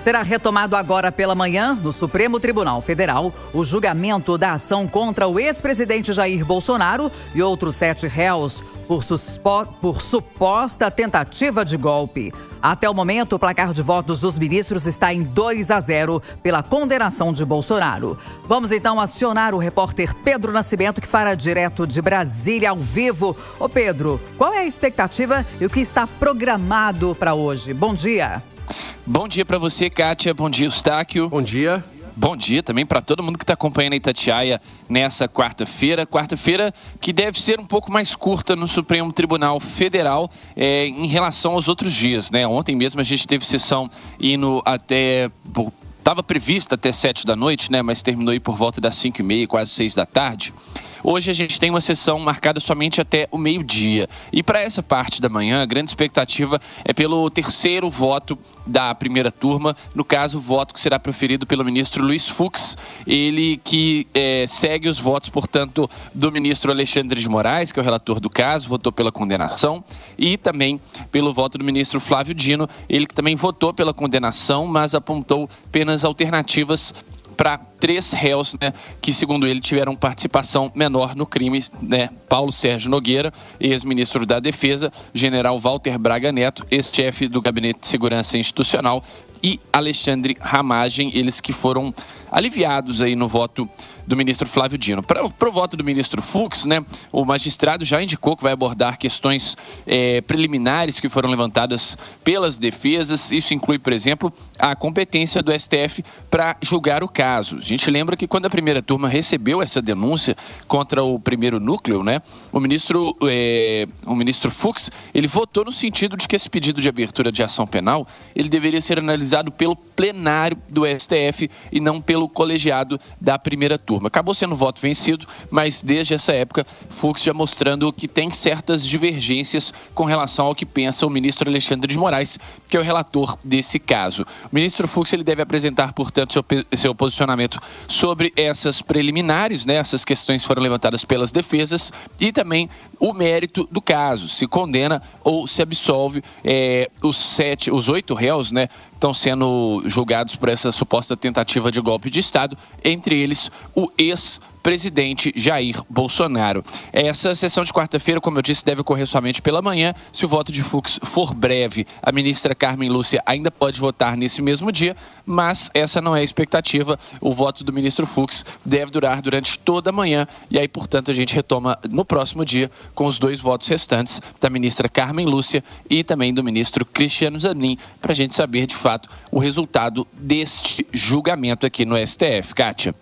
Será retomado agora pela manhã, no Supremo Tribunal Federal, o julgamento da ação contra o ex-presidente Jair Bolsonaro e outros 7 réus por suposta tentativa de golpe. Até o momento, o placar de votos dos ministros está em 2-0 pela condenação de Bolsonaro. Vamos então acionar o repórter Pedro Nascimento, que fala direto de Brasília, ao vivo. Ô Pedro, qual é a expectativa e o que está programado para hoje? Bom dia. Bom dia para você, Kátia. Bom dia, Eustáquio. Bom dia. Bom dia também para todo mundo que está acompanhando a Itatiaia nessa quarta-feira. Quarta-feira que deve ser um pouco mais curta no Supremo Tribunal Federal em relação aos outros dias, né? Ontem mesmo a gente teve sessão indo até... Estava prevista até 7 da noite, né? Mas terminou aí por volta das 5h30, quase 6 da tarde. Hoje a gente tem uma sessão marcada somente até o meio-dia. E para essa parte da manhã, a grande expectativa é pelo terceiro voto da primeira turma. No caso, o voto que será proferido pelo ministro Luiz Fux. Ele que segue os votos, portanto, do ministro Alexandre de Moraes, que é o relator do caso, votou pela condenação. E também pelo voto do ministro Flávio Dino. Ele que também votou pela condenação, mas apontou penas alternativas para 3 réus, né, que, segundo ele, tiveram participação menor no crime, né? Paulo Sérgio Nogueira, ex-ministro da Defesa, general Walter Braga Neto, ex-chefe do Gabinete de Segurança Institucional, e Alexandre Ramagem, eles que foram aliviados aí no voto do ministro Flávio Dino. Para o voto do ministro Fux, né, o magistrado já indicou que vai abordar questões preliminares que foram levantadas pelas defesas. Isso inclui, por exemplo, a competência do STF para julgar o caso. A gente lembra que quando a primeira turma recebeu essa denúncia contra o primeiro núcleo, né, o ministro Fux, ele votou no sentido de que esse pedido de abertura de ação penal, ele deveria ser analisado pelo plenário do STF e não pelo colegiado da primeira turma. Acabou sendo voto vencido, mas desde essa época, Fux já mostrando que tem certas divergências com relação ao que pensa o ministro Alexandre de Moraes, que é o relator desse caso. O ministro Fux, ele deve apresentar, portanto, seu posicionamento sobre essas preliminares, né? Essas questões foram levantadas pelas defesas, e também o mérito do caso, se condena ou se absolve os 8 réus, né, estão sendo julgados por essa suposta tentativa de golpe de Estado, entre eles o ex-presidente Jair Bolsonaro. Essa sessão de quarta-feira, como eu disse, deve ocorrer somente pela manhã. Se o voto de Fux for breve, a ministra Carmen Lúcia ainda pode votar nesse mesmo dia, mas essa não é a expectativa. O voto do ministro Fux deve durar durante toda a manhã, e aí, portanto, a gente retoma no próximo dia com os 2 votos restantes da ministra Carmen Lúcia e também do ministro Cristiano Zanin, para a gente saber, de fato, o resultado deste julgamento aqui no STF. Kátia.